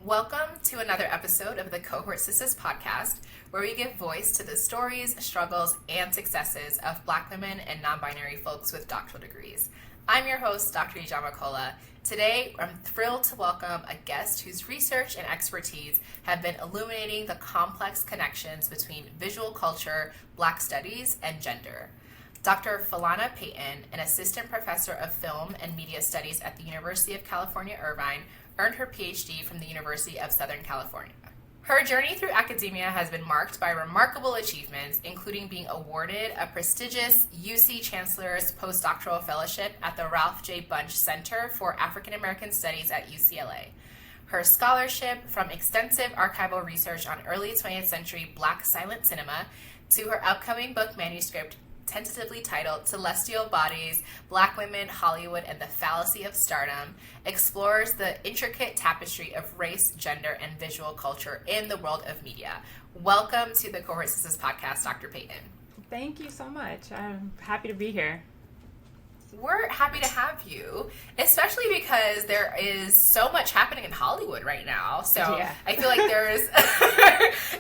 Welcome to another episode of the Cohort Sisters podcast, where we give voice to the stories, struggles, and successes of Black women and non-binary folks with doctoral degrees. I'm your host, Dr. Ijama Kola. Today, I'm thrilled to welcome a guest whose research and expertise have been illuminating the complex connections between visual culture, Black studies, and gender. Dr. Philana Payton, an assistant professor of film and media studies at the University of California, Irvine, earned her Ph.D. from the University of Southern California. Her journey through academia has been marked by remarkable achievements, including being awarded a prestigious UC Chancellor's Postdoctoral Fellowship at the Ralph J. Bunche Center for African American Studies at UCLA. Her scholarship, from extensive archival research on early 20th century Black silent cinema to her upcoming book manuscript, tentatively titled Celestial Bodies, Black Women, Hollywood, and the Fallacy of Stardom, explores the intricate tapestry of race, gender, and visual culture in the world of media. Welcome to the Cohort Sisters podcast, Dr. Payton. Thank you so much. I'm happy to be here. We're happy to have you, especially because there is so much happening in Hollywood right now. So yeah. I feel like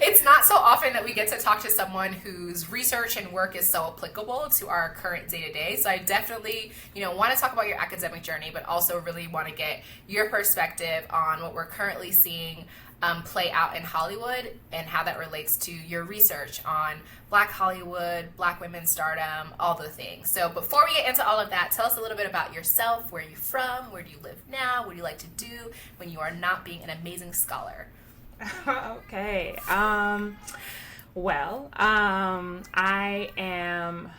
it's not so often that we get to talk to someone whose research and work is so applicable to our current day-to-day. So I definitely, want to talk about your academic journey, but also really want to get your perspective on what we're currently seeing play out in Hollywood and how that relates to your research on Black Hollywood, Black women's stardom, all the things. So before we get into all of that, tell us a little bit about yourself. Where are you from? Where do you live now? What do you like to do when you are not being an amazing scholar? Okay. I am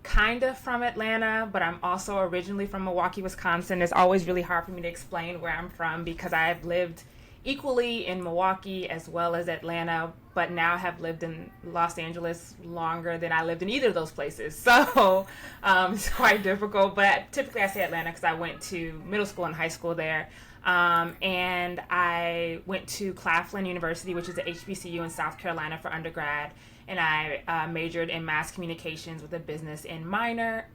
kind of from Atlanta, but I'm also originally from Milwaukee, Wisconsin. It's always really hard for me to explain where I'm from because I've lived equally in Milwaukee as well as Atlanta, but now have lived in Los Angeles longer than I lived in either of those places. So it's quite difficult, but typically I say Atlanta because I went to middle school and high school there. And I went to Claflin University, which is a HBCU in South Carolina, for undergrad. And I majored in mass communications with a minor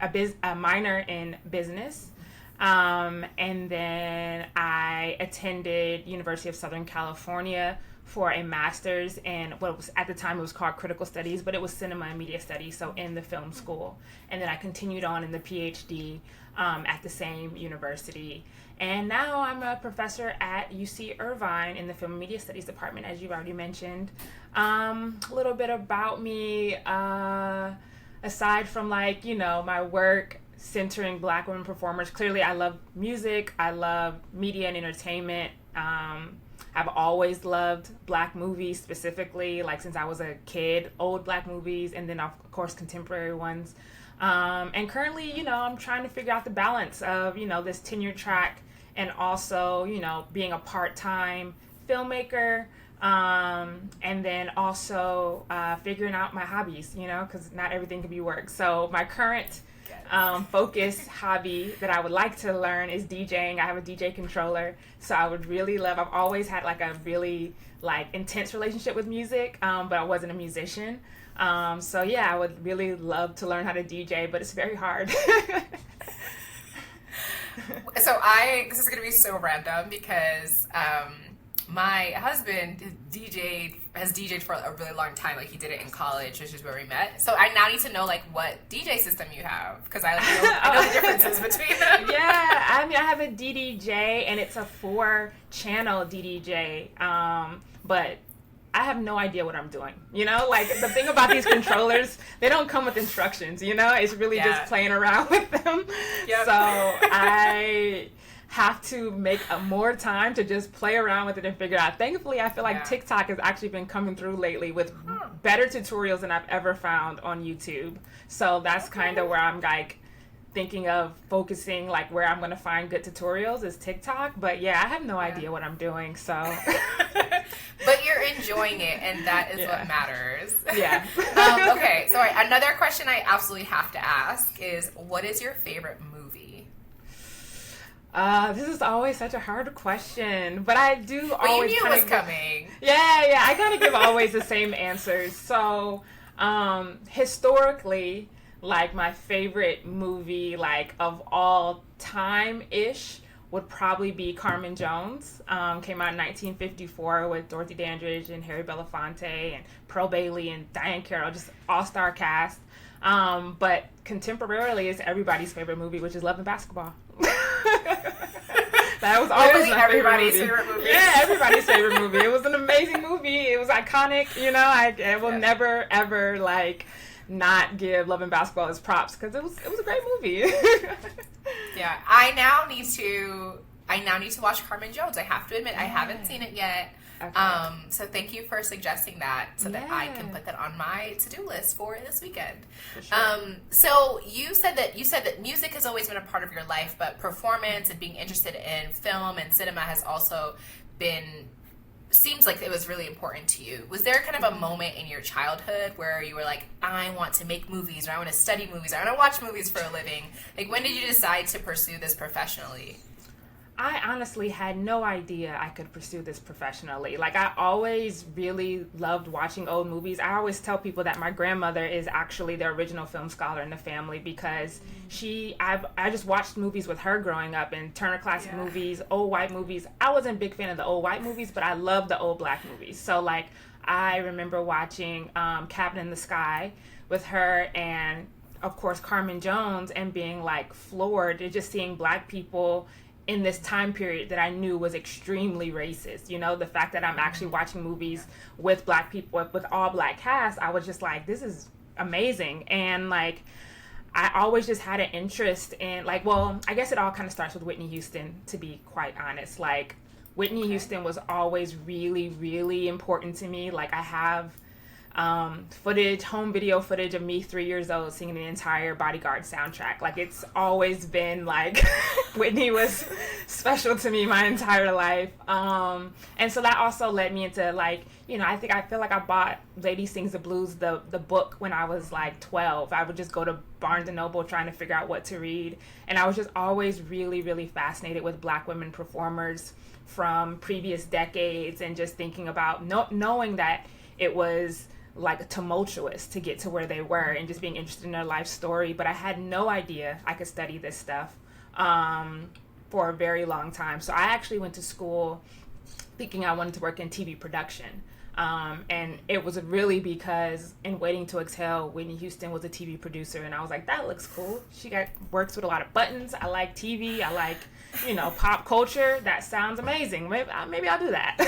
in business. And then I attended University of Southern California for a master's in what was at the time it was called critical studies, but it was cinema and media studies, so in the film school. And then I continued on in the Ph.D. At the same university. And now I'm a professor at UC Irvine in the film and media studies department, as you've already mentioned. A little bit about me, aside from my work centering Black women performers. Clearly, I love music. I love media and entertainment. I've always loved Black movies, specifically, since I was a kid, old Black movies, and then, of course, contemporary ones. And currently, I'm trying to figure out the balance of, this tenure track and also, being a part-time filmmaker, and then also figuring out my hobbies, because not everything can be work. So my current focus hobby that I would like to learn is DJing. I have a DJ controller, so I would really love, I've always had a really intense relationship with music, but I wasn't a musician. So yeah, I would really love to learn how to DJ, but it's very hard. So this is going to be so random because my husband has DJed for a really long time. He did it in college, which is where we met. So I now need to know what DJ system you have, because I know the differences between them. Yeah, I have a DDJ, and it's a 4-channel DDJ. But I have no idea what I'm doing. The thing about these controllers, they don't come with instructions. It's really just playing around with them. Yep. So I have to make more time to just play around with it and figure it out. Thankfully, I feel like TikTok has actually been coming through lately with better tutorials than I've ever found on YouTube. So that's kind of where I'm thinking of focusing, where I'm going to find good tutorials is TikTok. But yeah, I have no idea what I'm doing. So, but you're enjoying it, and that is what matters. Yeah. Okay. So another question I absolutely have to ask is, what is your favorite movie? This is always such a hard question, but I do always. You knew it was coming. Yeah. I kind of give always the same answers. So, historically, my favorite movie, of all time-ish, would probably be Carmen Jones. Came out in 1954 with Dorothy Dandridge and Harry Belafonte and Pearl Bailey and Diane Carroll, just all-star cast. But contemporarily is everybody's favorite movie, which is Love and Basketball. That was always everybody's favorite movie. Yeah, everybody's favorite movie. It was an amazing movie. It was iconic. You know, I will never ever like not give Love and Basketball its props because it was a great movie. Yeah, I now need to watch Carmen Jones. I have to admit, I haven't seen it yet. Okay. So thank you for suggesting that so that I can put that on my to-do list for this weekend. For sure. So you said that music has always been a part of your life, but performance and being interested in film and cinema has also seems like it was really important to you. Was there kind of a moment in your childhood where you were like, I want to make movies, or I want to study movies, or I want to watch movies for a living? Like, when did you decide to pursue this professionally? I honestly had no idea I could pursue this professionally. Like, I always really loved watching old movies. I always tell people that my grandmother is actually the original film scholar in the family because I just watched movies with her growing up, and Turner Classic movies, old white movies. I wasn't a big fan of the old white movies, but I loved the old black movies. So, like, I remember watching Cabin in the Sky with her and, of course, Carmen Jones, and being, like, floored and just seeing black people in this time period that I knew was extremely racist. You know, the fact that I'm actually watching movies with black people, with all black cast, I was just like, this is amazing. And like, I always just had an interest in, like, well, I guess it all kind of starts with Whitney Houston, to be quite honest. Like, Whitney Houston was always really, really important to me. Like, I have home video footage of me 3 years old singing the entire Bodyguard soundtrack. Like, it's always been like Whitney was special to me my entire life. And so that also led me into, like, you know, I feel like I bought Lady Sings the Blues, the book, when I was like 12. I would just go to Barnes and Noble trying to figure out what to read. And I was just always really, really fascinated with black women performers from previous decades, and just thinking about knowing that it was like tumultuous to get to where they were, and just being interested in their life story. But I had no idea I could study this stuff for a very long time. So I actually went to school thinking I wanted to work in TV production. And it was really because in Waiting to Exhale, Whitney Houston was a TV producer, and I was like, that looks cool. She works with a lot of buttons. I like TV. I like, you know, pop culture. That sounds amazing. Maybe I'll do that.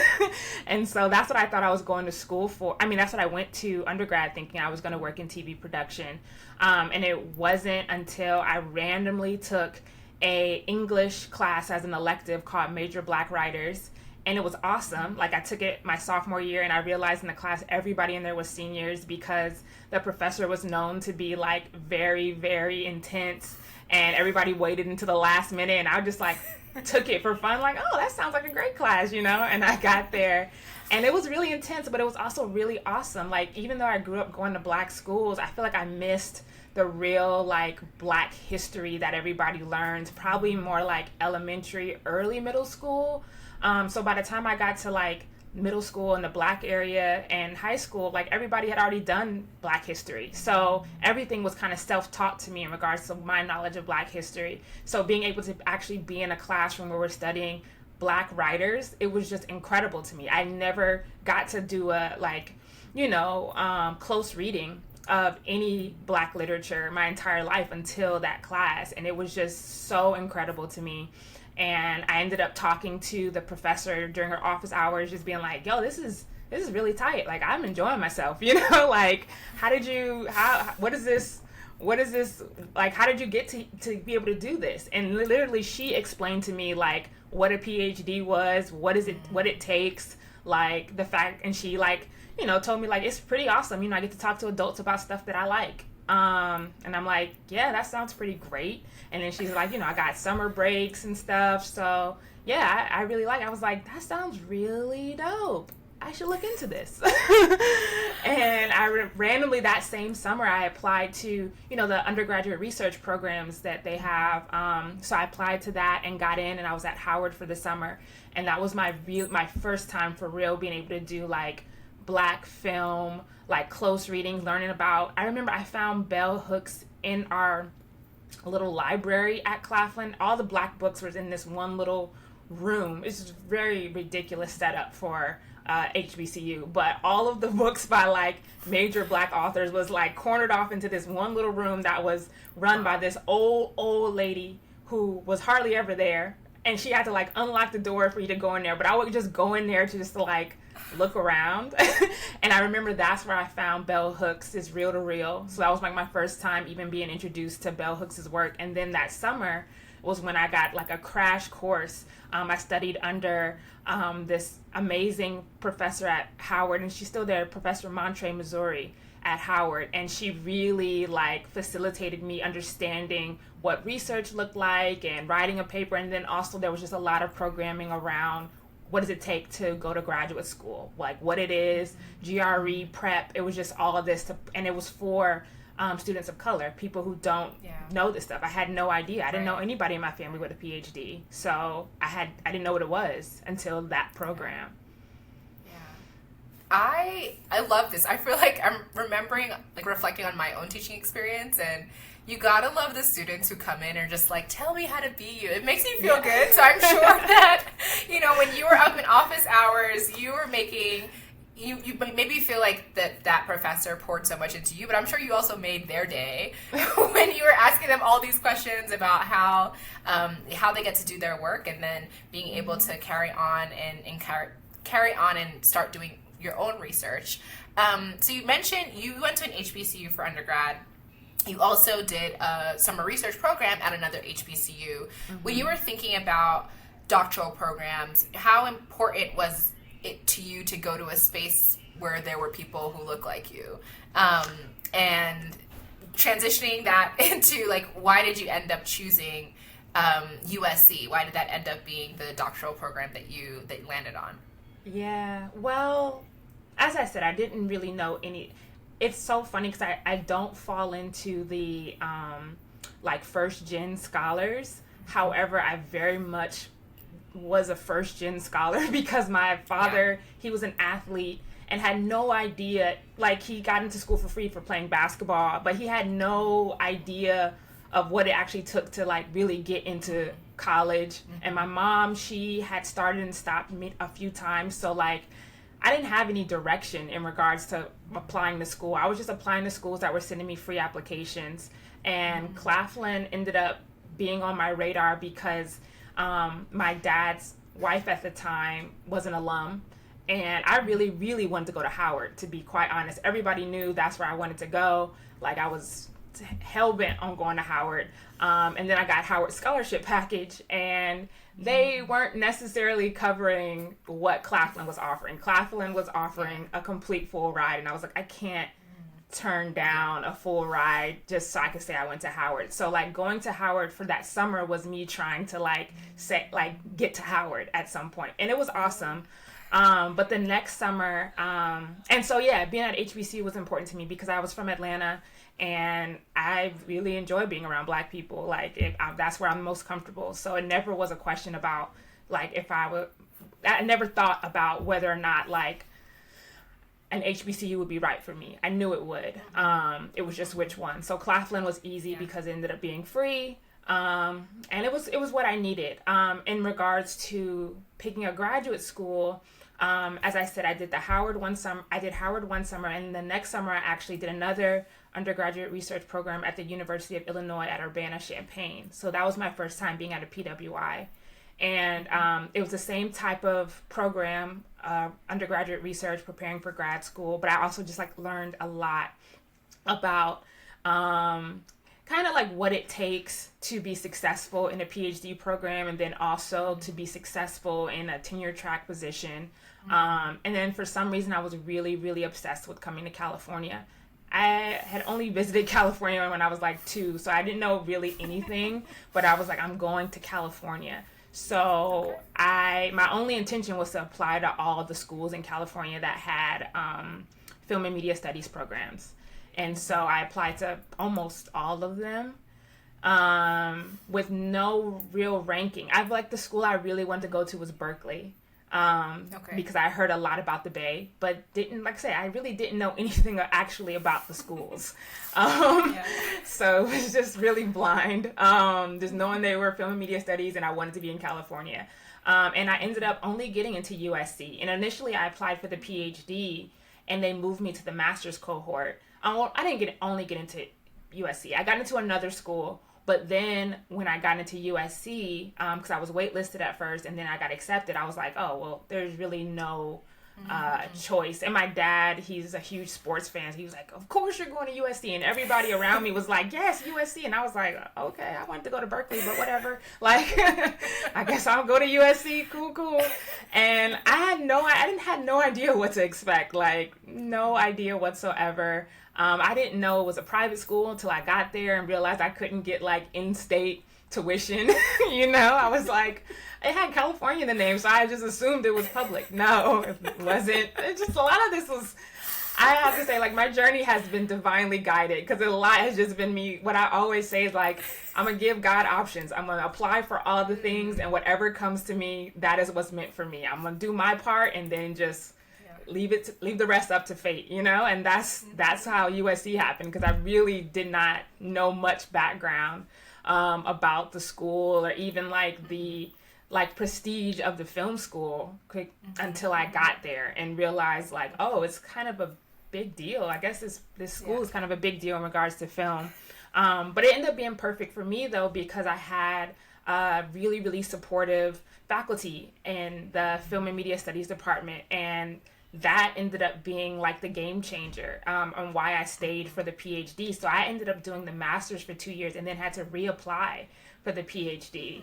And so that's what I thought I was going to school for. I mean, that's what I went to undergrad thinking I was going to work in TV production. And it wasn't until I randomly took a English class as an elective called Major Black Writers. And it was awesome. Like, I took it my sophomore year, and I realized in the class everybody in there was seniors, because the professor was known to be like very, very intense, and everybody waited until the last minute, and I just like took it for fun, like, oh, that sounds like a great class, you know? And I got there, and it was really intense, but it was also really awesome. Like, even though I grew up going to black schools, I feel like I missed the real, like, black history that everybody learns, probably more like elementary, early middle school. So by the time I got to, like, middle school in the black area and high school, like, everybody had already done black history. So everything was kind of self-taught to me in regards to my knowledge of black history. So being able to actually be in a classroom where we're studying black writers, it was just incredible to me. I never got to do a, like, you know, close reading of any black literature my entire life until that class. And it was just so incredible to me. And I ended up talking to the professor during her office hours, just being like, yo, this is really tight. Like, I'm enjoying myself, you know? Like, what is this, like, how did you get to be able to do this? And literally she explained to me, like, what a Ph.D. was, what it takes, like, the fact, and she, like, you know, told me, like, it's pretty awesome. You know, I get to talk to adults about stuff that I like. And I'm like, yeah, that sounds pretty great. And then she's like, you know, I got summer breaks and stuff. So yeah, I really I was like, that sounds really dope. I should look into this. And randomly that same summer, I applied to, you know, the undergraduate research programs that they have. So I applied to that and got in, and I was at Howard for the summer. And that was my first time for real being able to do, like, black film, like, close reading, learning about, I remember I found bell hooks in our little library at Claflin. All the black books were in this one little room. It's just very ridiculous setup for HBCU, but all of the books by like major black authors was like cornered off into this one little room that was run by this old lady who was hardly ever there, and she had to like unlock the door for you to go in there. But I would just go in there to just like look around. And I remember that's where I found Bell Hooks' Reel to Reel. So that was like my first time even being introduced to Bell Hooks' work. And then that summer was when I got like a crash course. I studied under this amazing professor at Howard, and she's still there, Professor Montre Missouri at Howard, and she really like facilitated me understanding what research looked like and writing a paper. And then also there was just a lot of programming around what does it take to go to graduate school, like what it is, GRE, prep. It was just all of this, and it was for students of color, people who don't know this stuff. I had no idea. I didn't know anybody in my family with a Ph.D. So I didn't know what it was until that program. I love this. I feel like I'm remembering, like reflecting on my own teaching experience, and you gotta love the students who come in and are just like, tell me how to be you. It makes me feel good. So I'm sure that, you know, when you were up in office hours, you were making, you maybe feel like that professor poured so much into you, but I'm sure you also made their day when you were asking them all these questions about how they get to do their work, and then being able to carry on and start doing your own research. So you mentioned you went to an HBCU for undergrad. You also did a summer research program at another HBCU. Mm-hmm. When you were thinking about doctoral programs, how important was it to you to go to a space where there were people who look like you? And transitioning that into, like, why did you end up choosing USC? Why did that end up being the doctoral program that you landed on? Yeah, well, as I said, I didn't really know any. It's so funny because I don't fall into the like first gen scholars. However, I very much was a first gen scholar because my father, he was an athlete and had no idea, like he got into school for free for playing basketball, but he had no idea of what it actually took to like really get into college. Mm-hmm. And my mom, she had started and stopped me a few times, so like I didn't have any direction in regards to applying to school. I was just applying to schools that were sending me free applications, and Claflin ended up being on my radar because my dad's wife at the time was an alum, and I really, really wanted to go to Howard, to be quite honest. Everybody knew that's where I wanted to go. Like I was hell-bent on going to Howard. And then I got Howard's scholarship package, and they weren't necessarily covering what Claflin was offering. Claflin was offering a complete full ride, and I was like, I can't turn down a full ride just so I could say I went to Howard. So like going to Howard for that summer was me trying to get to Howard at some point, and it was awesome. But the next summer, and so yeah, being at HBC was important to me because I was from Atlanta, and I really enjoy being around Black people. Like that's where I'm most comfortable. So it never was a question about like I never thought about whether or not like an HBCU would be right for me. I knew it would. It was just which one. So Claflin was easy because it ended up being free. And it was what I needed. In regards to picking a graduate school, as I said, I did Howard one summer, and the next summer I actually did another undergraduate research program at the University of Illinois at Urbana-Champaign. So that was my first time being at a PWI. And it was the same type of program, undergraduate research, preparing for grad school, but I also just like learned a lot about kind of like what it takes to be successful in a PhD program, and then also to be successful in a tenure track position. And then for some reason, I was really, really obsessed with coming to California. I had only visited California when I was like 2, so I didn't know really anything, but I was like, I'm going to California. So my only intention was to apply to all the schools in California that had film and media studies programs. And so I applied to almost all of them with no real ranking. The school I really wanted to go to was Berkeley. because I heard a lot about the Bay, but didn't, like I say, I really didn't know anything actually about the schools. So it was just really blind, just knowing they were film and media studies and I wanted to be in California. And I ended up only getting into USC. And initially I applied for the Ph.D. and they moved me to the master's cohort. Well, I didn't only get into USC. I got into another school. But then when I got into USC, because I was waitlisted at first and then I got accepted, I was like, oh, well, there's really no choice. And my dad, he's a huge sports fan. So he was like, of course you're going to USC. And everybody around me was like, yes, USC. And I was like, okay, I wanted to go to Berkeley, but whatever. Like, I guess I'll go to USC. Cool. And I had no idea what to expect. Like, no idea whatsoever. I didn't know it was a private school until I got there and realized I couldn't get like in-state tuition. I was like, it had California in the name, so I just assumed it was public. No, it wasn't. It's just a lot of this was, I have to say, like, my journey has been divinely guided because a lot has just been me. What I always say is like, I'm going to give God options. I'm going to apply for all the things and whatever comes to me, that is what's meant for me. I'm going to do my part and then just leave the rest up to fate, and that's how USC happened, because I really did not know much background about the school or even like the prestige of the film school until I got there and realized like, oh, it's kind of a big deal. I guess this school is kind of a big deal in regards to film, but it ended up being perfect for me though, because I had really, really supportive faculty in the film and media studies department, and that ended up being like the game changer on why I stayed for the PhD. So I ended up doing the master's for 2 years and then had to reapply for the PhD.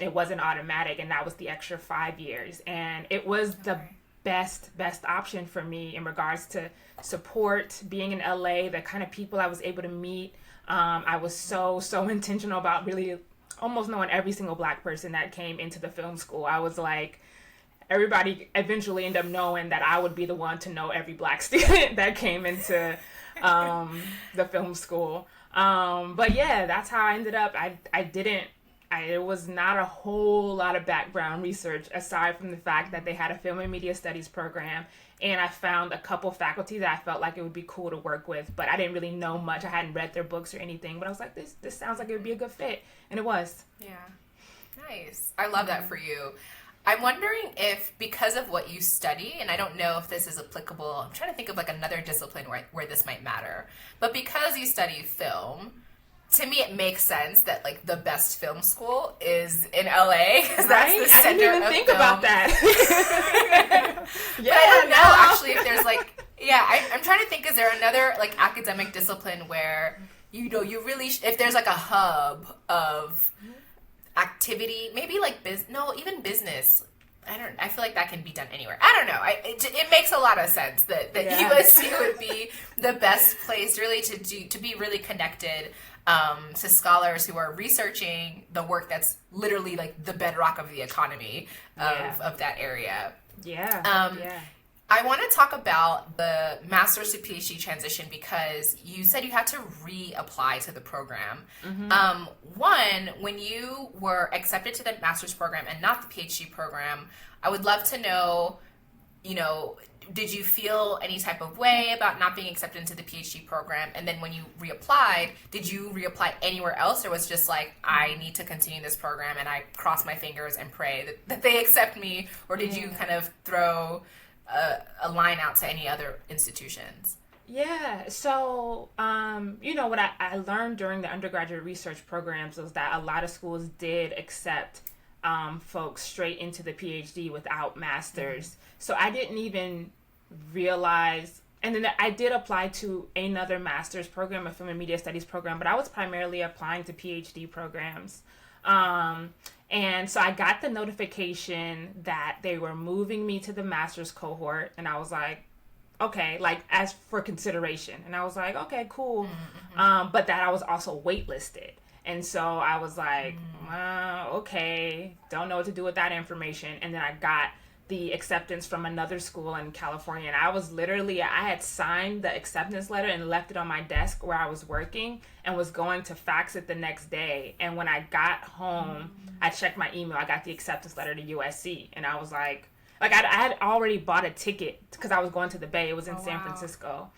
It wasn't automatic, and that was the extra 5 years. And it was the best option for me in regards to support, being in LA, the kind of people I was able to meet. I was so intentional about really almost knowing every single Black person that came into the film school. I was like, everybody eventually ended up knowing that I would be the one to know every Black student that came into the film school. But yeah, that's how I ended up. It was not a whole lot of background research aside from the fact that they had a film and media studies program, and I found a couple faculty that I felt like it would be cool to work with, but I didn't really know much. I hadn't read their books or anything, but I was like, this sounds like it would be a good fit, and it was. Yeah. Nice. I love that for you. I'm wondering if, because of what you study, and I don't know if this is applicable, I'm trying to think of like another discipline where this might matter, but because you study film, to me it makes sense that like the best film school is in LA, because that's the center of film. I didn't even think about that. But I don't know actually if there's like, I'm trying to think, is there another like academic discipline where you really, if there's like a hub of activity, maybe like even business. I feel like that can be done anywhere. I don't know. It makes a lot of sense that USC would be the best place really to be really connected to scholars who are researching the work that's literally like the bedrock of the economy of that area. I want to talk about the master's to PhD transition, because you said you had to reapply to the program. One, when you were accepted to the master's program and not the PhD program, I would love to know, did you feel any type of way about not being accepted into the PhD program? And then when you reapplied, did you reapply anywhere else, or was it just like, I need to continue this program and I cross my fingers and pray that they accept me? Or did you kind of throw a line out to any other institutions? Yeah, so, what I learned during the undergraduate research programs was that a lot of schools did accept folks straight into the PhD without masters. So I didn't even realize, and then I did apply to another master's program, a film and media studies program, but I was primarily applying to PhD programs. And so I got the notification that they were moving me to the master's cohort, and I was like, okay, like as for consideration. And I was like, okay, cool. But that I was also waitlisted. And so I was like, okay, don't know what to do with that information. And then I got the acceptance from another school in California. And I was literally, I had signed the acceptance letter and left it on my desk where I was working and was going to fax it the next day. And when I got home, I checked my email. I got the acceptance letter to USC. And I was like I had already bought a ticket because I was going to the Bay. It was in San Francisco.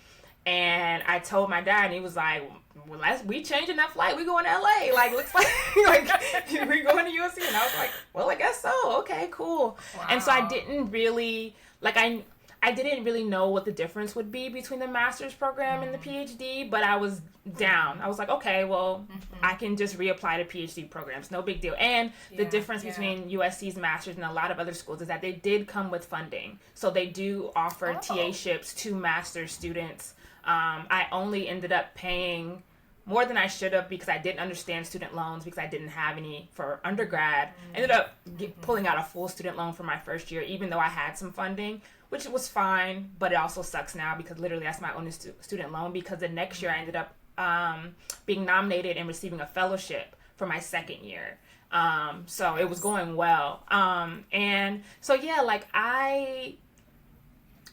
And I told my dad, and he was like, well, we changing that flight. We going to LA. Like, looks like, we going to USC. And I was like, well, I guess so. Okay, cool. Wow. And so I didn't really, I didn't really know what the difference would be between the master's program and the PhD, but I was down. I was like, okay, well, I can just reapply to PhD programs. No big deal. And the difference between USC's master's and a lot of other schools is that they did come with funding. So they do offer TA-ships to master's students. I only ended up paying more than I should have because I didn't understand student loans because I didn't have any for undergrad. Ended up pulling out a full student loan for my first year, even though I had some funding, which was fine, but it also sucks now because literally that's my only student loan because the next year I ended up being nominated and receiving a fellowship for my second year. So it was going well. And so, yeah, I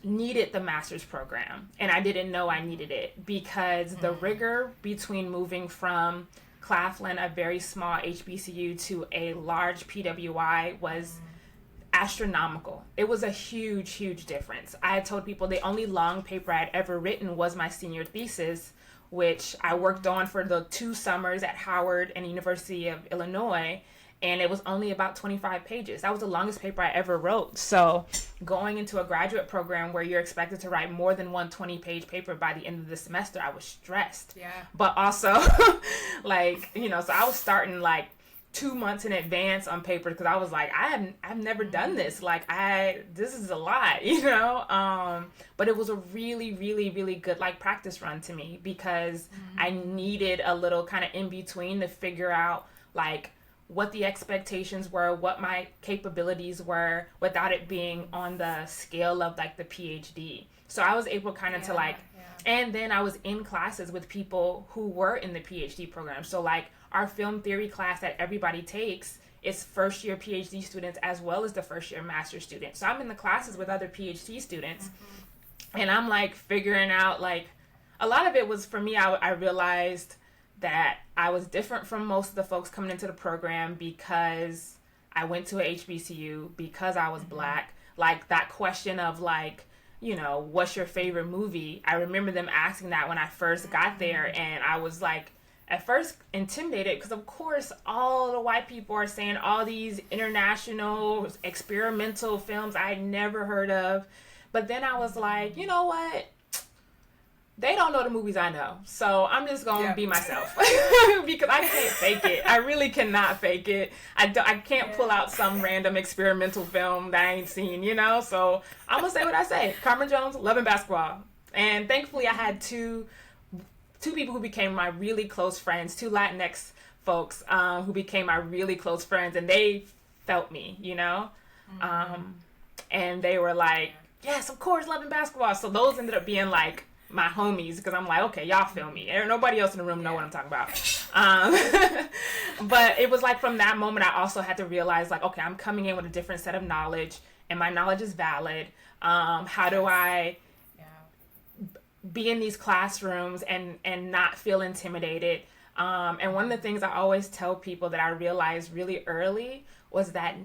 needed the master's program and I didn't know I needed it because the rigor between moving from Claflin, a very small HBCU, to a large PWI was astronomical. It was a huge, huge difference. I had told people the only long paper I had ever written was my senior thesis, which I worked on for the 2 summers at Howard and University of Illinois, and it was only about 25 pages. That was the longest paper I ever wrote. So going into a graduate program where you're expected to write more than one 20-page paper by the end of the semester, I was stressed. Yeah. But also, so I was starting 2 months in advance on paper because I was like, I've never done this. This is a lot, but it was a really, really, really good practice run to me because I needed a little kind of in between to figure out what the expectations were, what my capabilities were without it being on the scale of the PhD. So I was able and then I was in classes with people who were in the PhD program. So our film theory class that everybody takes is first year PhD students as well as the first year master's students. So I'm in the classes with other PhD students and I'm figuring out a lot of it was for me, I realized that I was different from most of the folks coming into the program because I went to a HBCU, because I was Black. That question of what's your favorite movie? I remember them asking that when I first got there, and I was at first intimidated because of course all the white people are saying all these international experimental films I had never heard of. But then I was like, you know what? They don't know the movies I know, so I'm just going to be myself because I can't fake it. I really cannot fake it. I can't pull out some random experimental film that I ain't seen, so I'm going to say what I say. Carmen Jones, Love and Basketball. And thankfully I had two people who became my really close friends, 2 Latinx folks who became my really close friends, and they felt me, and they were like, yes, of course, Love and Basketball. So those ended up being my homies because I'm like, okay, y'all feel me. Nobody else in the room know what I'm talking about. But it was from that moment I also had to realize okay, I'm coming in with a different set of knowledge and my knowledge is valid. How do I be in these classrooms and not feel intimidated? And one of the things I always tell people that I realized really early was that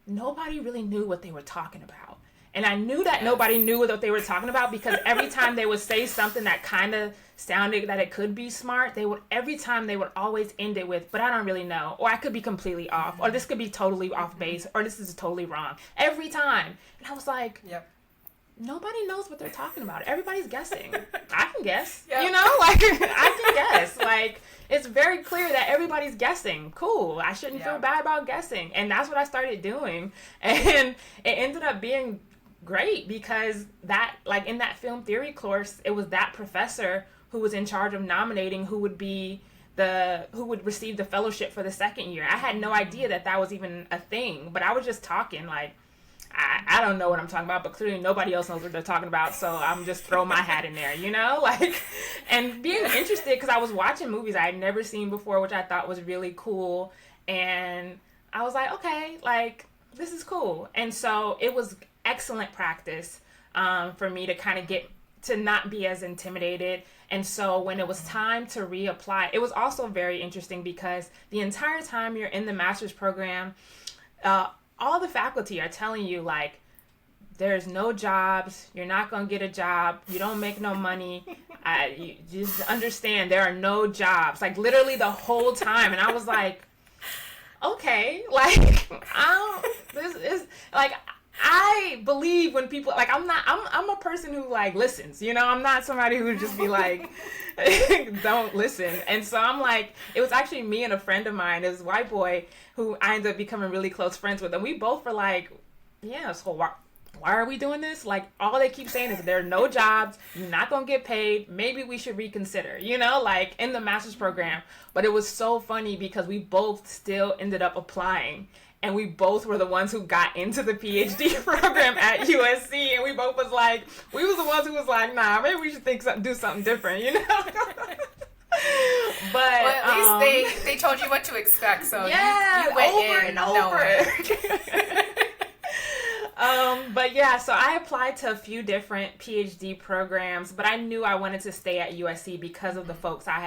nobody really knew what they were talking about. And I knew that nobody knew what they were talking about because every time they would say something that kind of sounded that it could be smart, every time they would always end it with, but I don't really know, or I could be completely off, or this could be totally off base, or this is totally wrong. Every time. And I was like, nobody knows what they're talking about. Everybody's guessing. I can guess. I can guess. It's very clear that everybody's guessing. Cool. I shouldn't feel bad about guessing. And that's what I started doing. And it ended up being great because that in that film theory course, it was that professor who was in charge of nominating who would receive the fellowship for the second year. I had no idea that was even a thing, but I was just talking I don't know what I'm talking about, but clearly nobody else knows what they're talking about, so I'm just throwing my hat in there, and being interested because I was watching movies I had never seen before, which I thought was really cool, and I was like, okay, this is cool. And so it was excellent practice for me to kind of get to not be as intimidated. And so when it was time to reapply, it was also very interesting because the entire time you're in the master's program, all the faculty are telling you, like, there's no jobs, you're not going to get a job, you don't make no money, you just understand there are no jobs, like literally the whole time. And I was like, okay, like, this is, like, I believe when people, like, I'm a person who, like, listens, you know, I'm not somebody who would just be like, don't listen. And so I'm like, it was actually me and a friend of mine, this white boy, who I ended up becoming really close friends with, and we both were like, yeah, so why are we doing this? Like, all they keep saying is there are no jobs, you're not going to get paid, maybe we should reconsider, you know, like, in the master's program. But it was so funny because we both still ended up applying. And we both were the ones who got into the Ph.D. program at USC. And we both was like, we was the ones who was like, nah, maybe we should do something different, you know? But well, at least they told you what to expect. So yeah, you went over in and over. But yeah, so I applied to a few different PhD programs, but I knew I wanted to stay at USC because of the folks I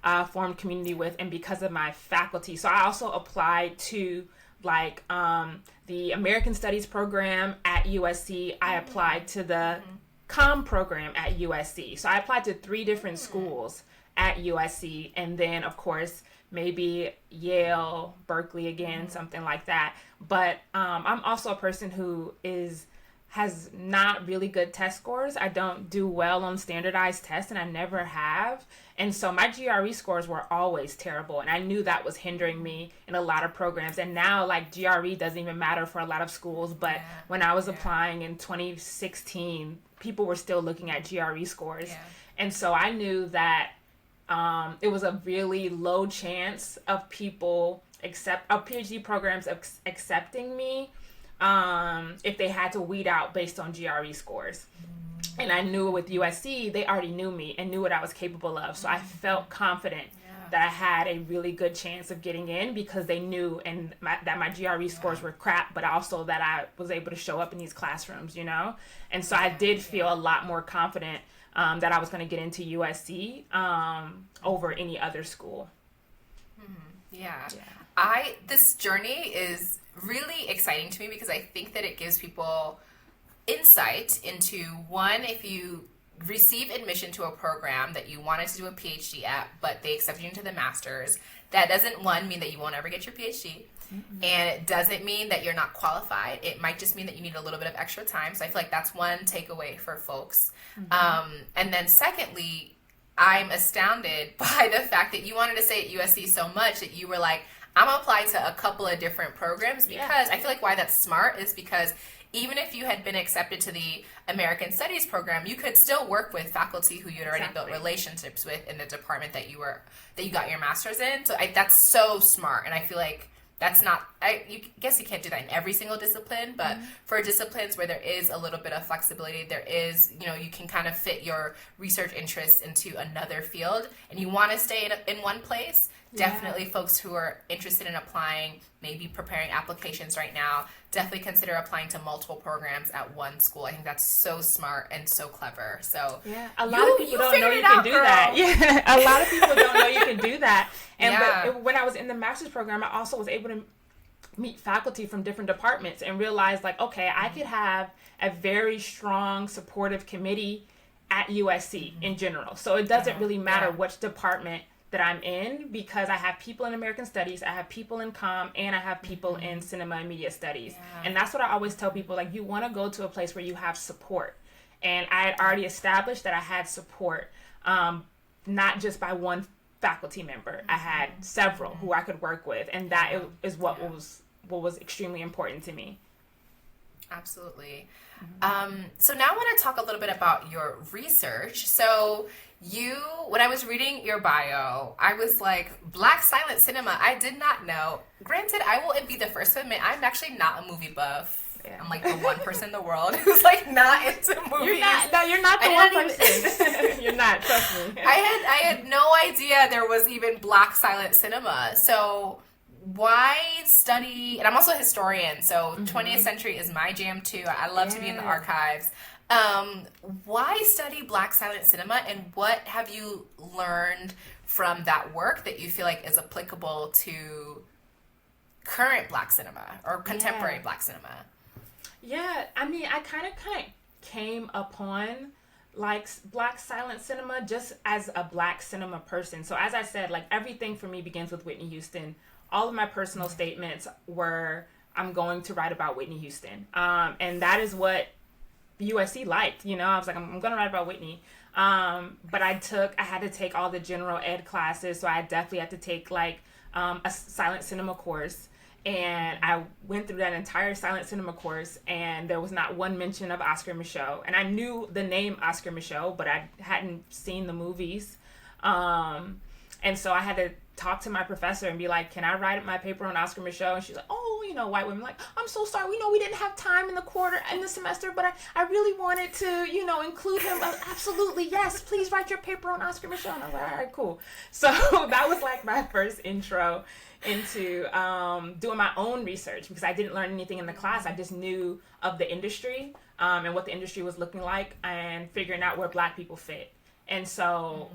had formed community with and because of my faculty. So I also applied to like the American Studies program at USC. I applied to the comm program at USC. So I applied to 3 different schools at USC, and then of course maybe Yale, Berkeley again, something like that. But I'm also a person who has not really good test scores. I don't do well on standardized tests, and I never have. And so my GRE scores were always terrible, and I knew that was hindering me in a lot of programs. And now, like, GRE doesn't even matter for a lot of schools, but when I was applying in 2016, people were still looking at GRE scores. Yeah. And so I knew that it was a really low chance of people PhD programs accepting me if they had to weed out based on GRE scores. And I knew with USC, they already knew me and knew what I was capable of. So I felt confident that I had a really good chance of getting in because they knew that my GRE scores were crap, but also that I was able to show up in these classrooms, you know? And so I did feel a lot more confident that I was going to get into USC over any other school. Yeah. This journey is really exciting to me because I think that it gives people insight into, one, if you receive admission to a program that you wanted to do a PhD at, but they accepted you into the master's, that doesn't, one, mean that you won't ever get your PhD. And it doesn't mean that you're not qualified. It might just mean that you need a little bit of extra time. So I feel like that's one takeaway for folks. And then secondly, I'm astounded by the fact that you wanted to stay at USC so much that you were like, I'm going to apply to a couple of different programs, because I feel like why that's smart is because even if you had been accepted to the American Studies program, you could still work with faculty who you'd already built relationships with in the department that you got your master's in. So that's so smart. And I feel like that's not, I guess you can't do that in every single discipline, but for disciplines where there is a little bit of flexibility, there is, you can kind of fit your research interests into another field and you want to stay in one place. Definitely folks who are interested in applying, maybe preparing applications right now, definitely consider applying to multiple programs at one school. I think that's so smart and so clever. So a lot of people don't know you can do that. Yeah, a lot of people don't know you can do that. And but when I was in the master's program, I also was able to meet faculty from different departments and realize, like, okay, I could have a very strong supportive committee at USC in general. So it doesn't really matter which department that I'm in, because I have people in American Studies, I have people in comm, and I have people in cinema and media studies. And that's what I always tell people, like, you want to go to a place where you have support. And I had already established that I had support, not just by one faculty member. I had several who I could work with, and that is what was extremely important to me. Absolutely. So now I want to talk a little bit about your research. So when I was reading your bio, I was like, Black silent cinema, I did not know. Granted, I will be the first to admit, I'm actually not a movie buff. Yeah. I'm like the one person in the world who's like not into movies. You're not the one person. You're not, trust me. I had no idea there was even Black silent cinema. So why study, and I'm also a historian, so 20th century is my jam too. I love to be in the archives. Why study Black silent cinema, and what have you learned from that work that you feel like is applicable to current Black cinema or contemporary Black cinema? Yeah, I mean, I kind of came upon like Black silent cinema just as a Black cinema person. So as I said, like everything for me begins with Whitney Houston. All of my personal statements were, I'm going to write about Whitney Houston. And that is what USC liked, you know. I was like, I'm going to write about Whitney. But I had to take all the general ed classes. So I definitely had to take like a silent cinema course. And I went through that entire silent cinema course, and there was not one mention of Oscar Micheaux. And I knew the name Oscar Micheaux, but I hadn't seen the movies. And so I had to talk to my professor and be like, can I write my paper on Oscar Micheaux? And she's like, oh, you know, white women, like, I'm so sorry. We know we didn't have time in the semester, but I really wanted to, you know, include him. Absolutely, yes, please write your paper on Oscar Micheaux. And I was like, all right, cool. So that was like my first intro into doing my own research, because I didn't learn anything in the class. I just knew of the industry and what the industry was looking like, and figuring out where Black people fit. And so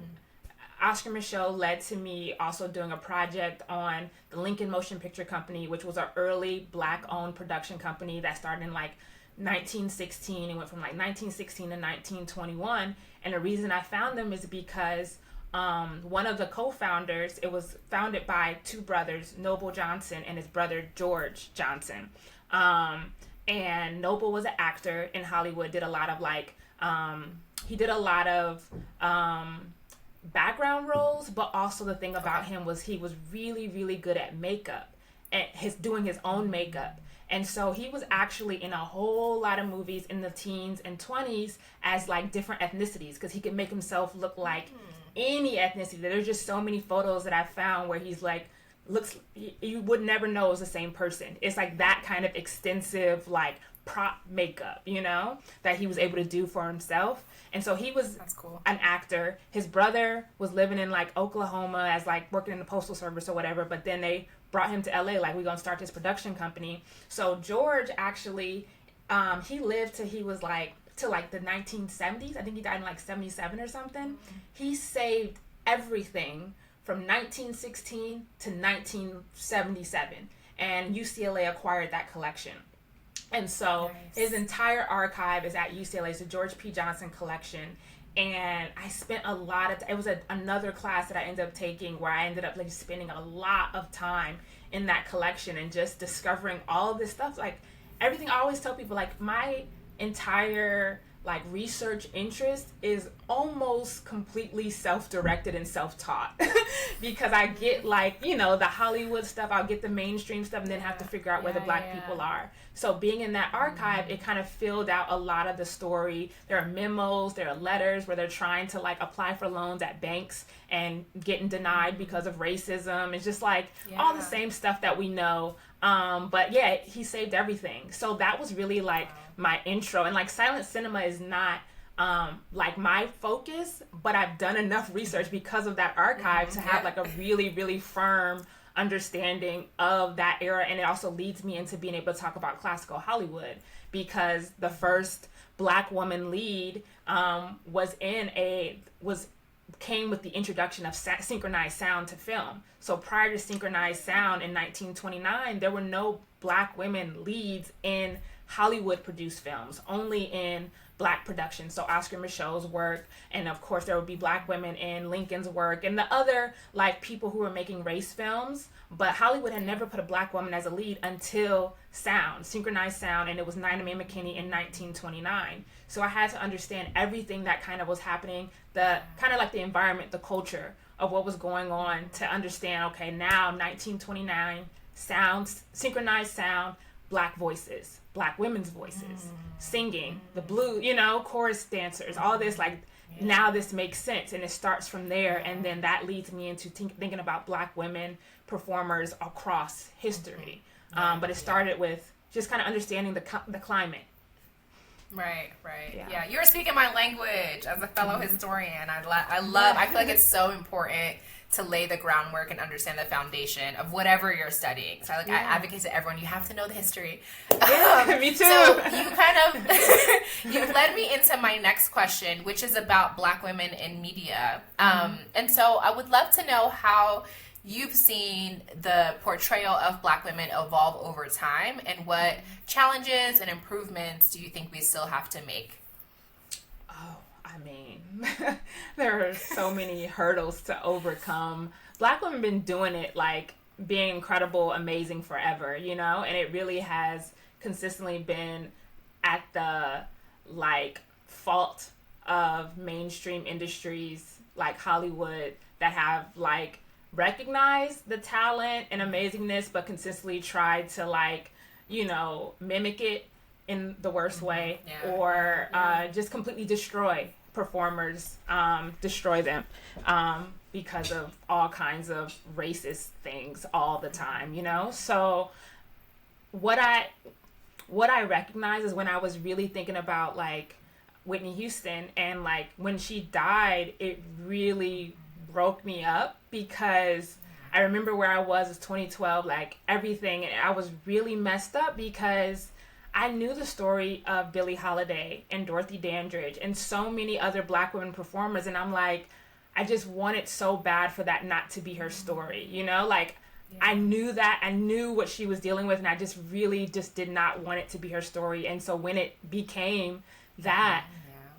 Oscar Micheaux led to me also doing a project on the Lincoln Motion Picture Company, which was an early Black-owned production company that started in like 1916 and went from like 1916 to 1921. And the reason I found them is because one of the co-founders, it was founded by two brothers, Noble Johnson and his brother George Johnson. And Noble was an actor in Hollywood, did a lot of like, he did a lot of background roles, but also the thing about him was he was really, really good at makeup and doing his own makeup. And so he was actually in a whole lot of movies in the teens and 20s as like different ethnicities, because he could make himself look like any ethnicity. There's just so many photos that I found where he's like, looks, you would never know it was the same person. It's like that kind of extensive like prop makeup, you know, that he was able to do for himself. And so he was an actor. His brother was living in like Oklahoma as like working in the postal service or whatever, but then they brought him to LA, like, we're gonna start this production company. So George actually, he lived till he was like, to like the 1970s. I think he died in like 77 or something. He saved everything from 1916 to 1977, and UCLA acquired that collection. And so his entire archive is at UCLA. It's the George P. Johnson collection. And I spent a lot of it was another class that I ended up taking where I ended up like spending a lot of time in that collection and just discovering all of this stuff. Like everything, I always tell people, like, my entire like research interest is almost completely self-directed and self-taught because I get like, you know, the Hollywood stuff, I'll get the mainstream stuff, and then have to figure out where the Black people are. So being in that archive, it kind of filled out a lot of the story. There are memos, there are letters where they're trying to like apply for loans at banks and getting denied because of racism. It's just like all the same stuff that we know. But yeah, he saved everything. So that was really like my intro. And like silent cinema is not like my focus, but I've done enough research because of that archive to have like a really, really firm understanding of that era. And it also leads me into being able to talk about classical Hollywood, because the first Black woman lead came with the introduction of synchronized sound to film. So prior to synchronized sound in 1929, there were no Black women leads in Hollywood produced films, only in Black productions. So Oscar Micheaux's work, and of course there would be Black women in Lincoln's work and the other like people who were making race films, but Hollywood had never put a Black woman as a lead until sound, synchronized sound, and it was Nina Mae McKinney in 1929. So I had to understand everything that kind of was happening, the kind of like the environment, the culture of what was going on, to understand, okay, now 1929, sounds, synchronized sound, Black voices, Black women's voices, singing, the blue, you know, chorus dancers, all this, like, now this makes sense. And it starts from there. And then that leads me into thinking about Black women performers across history. But it started with just kind of understanding the climate. Right. Yeah, you're speaking my language as a fellow historian. I feel like it's so important to lay the groundwork and understand the foundation of whatever you're studying. So I advocate to everyone, you have to know the history. Yeah, me too. So you kind of, you led me into my next question, which is about Black women in media. And so I would love to know how you've seen the portrayal of Black women evolve over time, and what challenges and improvements do you think we still have to make? Oh, I mean, there are so many hurdles to overcome. Black women been doing it, like, being incredible, amazing forever, you know? And it really has consistently been at the, like, fault of mainstream industries like Hollywood that have, like, recognized the talent and amazingness, but consistently tried to, like, you know, mimic it in the worst way, or just completely destroy performers, destroy them, because of all kinds of racist things all the time, you know? So what I recognize is when I was really thinking about, like, Whitney Houston, and, like, when she died, it really broke me up, because I remember where I was in 2012, like, everything, and I was really messed up because I knew the story of Billie Holiday and Dorothy Dandridge and so many other Black women performers, and I'm like, I just wanted so bad for that not to be her story, you know? Like, I knew that, I knew what she was dealing with, and I just really just did not want it to be her story. And so when it became that,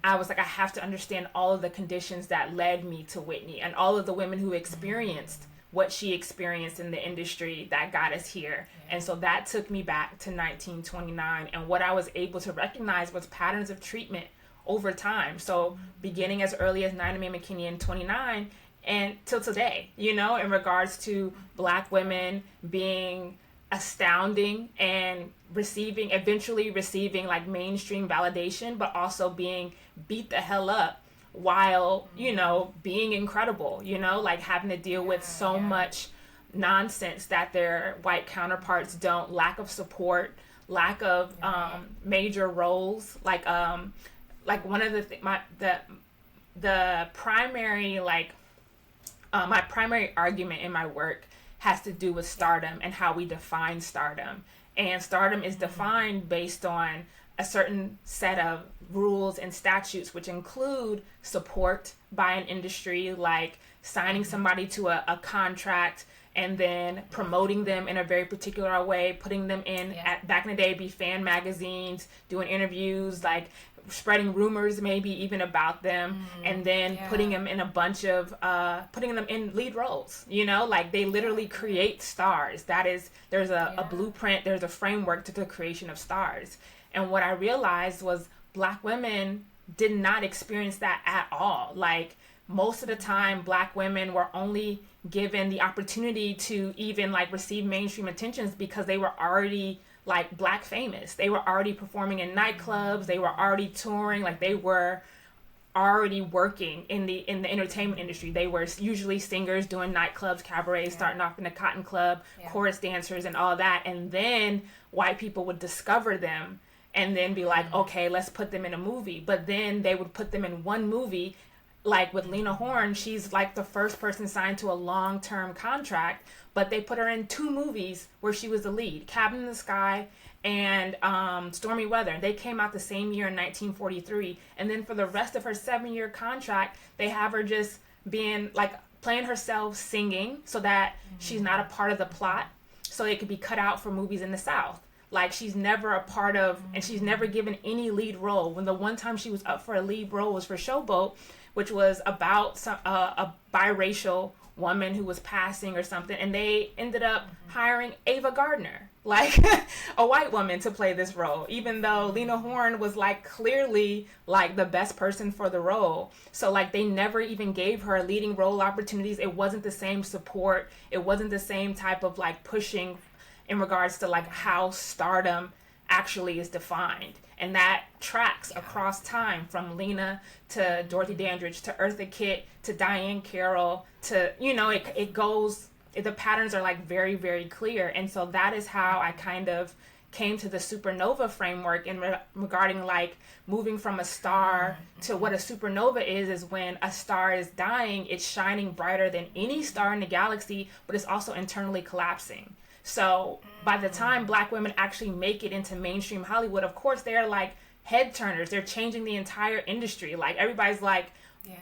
I was like, I have to understand all of the conditions that led me to Whitney, and all of the women who experienced what she experienced in the industry that got us here. And so that took me back to 1929. And what I was able to recognize was patterns of treatment over time. So beginning as early as Nina Mae McKinney in 29 and till today, you know, in regards to Black women being astounding and eventually receiving like mainstream validation, but also being beat the hell up while, you know, being incredible, you know, like having to deal with so much nonsense that their white counterparts don't, lack of support, lack of major roles, like one of the primary, like, my primary argument in my work has to do with stardom and how we define stardom. And stardom is defined based on a certain set of rules and statutes, which include support by an industry, like signing somebody to a contract and then promoting them in a very particular way, putting them in, back in the day, it'd be fan magazines, doing interviews, like spreading rumors maybe even about them, and then putting them in a bunch of putting them in lead roles, you know, like they literally create stars. There's a blueprint, there's a framework to the creation of stars. And what I realized was Black women did not experience that at all. Like, most of the time Black women were only given the opportunity to even like receive mainstream attentions because they were already like Black famous. They were already performing in nightclubs, they were already touring, like they were already working in the entertainment industry. They were usually singers doing nightclubs, cabarets, starting off in the Cotton Club, chorus dancers and all that. And then white people would discover them and then be like, okay, let's put them in a movie. But then they would put them in one movie. Like with Lena Horne, she's like the first person signed to a long-term contract, but they put her in 2 movies where she was the lead, Cabin in the Sky and Stormy Weather. They came out the same year in 1943. And then for the rest of her 7-year contract, they have her just being like playing herself singing so that she's not a part of the plot, so it could be cut out for movies in the South. Like, she's never a part of, and she's never given any lead role. When the one time she was up for a lead role was for Showboat, which was about a biracial woman who was passing or something, and they ended up hiring Ava Gardner, like a white woman, to play this role, even though Lena Horne was like clearly like the best person for the role. So like they never even gave her leading role opportunities. It wasn't the same support. It wasn't the same type of like pushing in regards to like how stardom actually is defined. And that tracks across time, from Lena to Dorothy Dandridge to Eartha Kitt to Diane Carroll to, you know, it goes, the patterns are like very, very clear. And so that is how I kind of came to the supernova framework and regarding like moving from a star to what a supernova is when a star is dying, it's shining brighter than any star in the galaxy, but it's also internally collapsing. So by the time Black women actually make it into mainstream Hollywood, of course, they're like head turners. They're changing the entire industry. Like everybody's like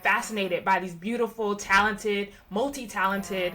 fascinated by these beautiful, talented, multi-talented,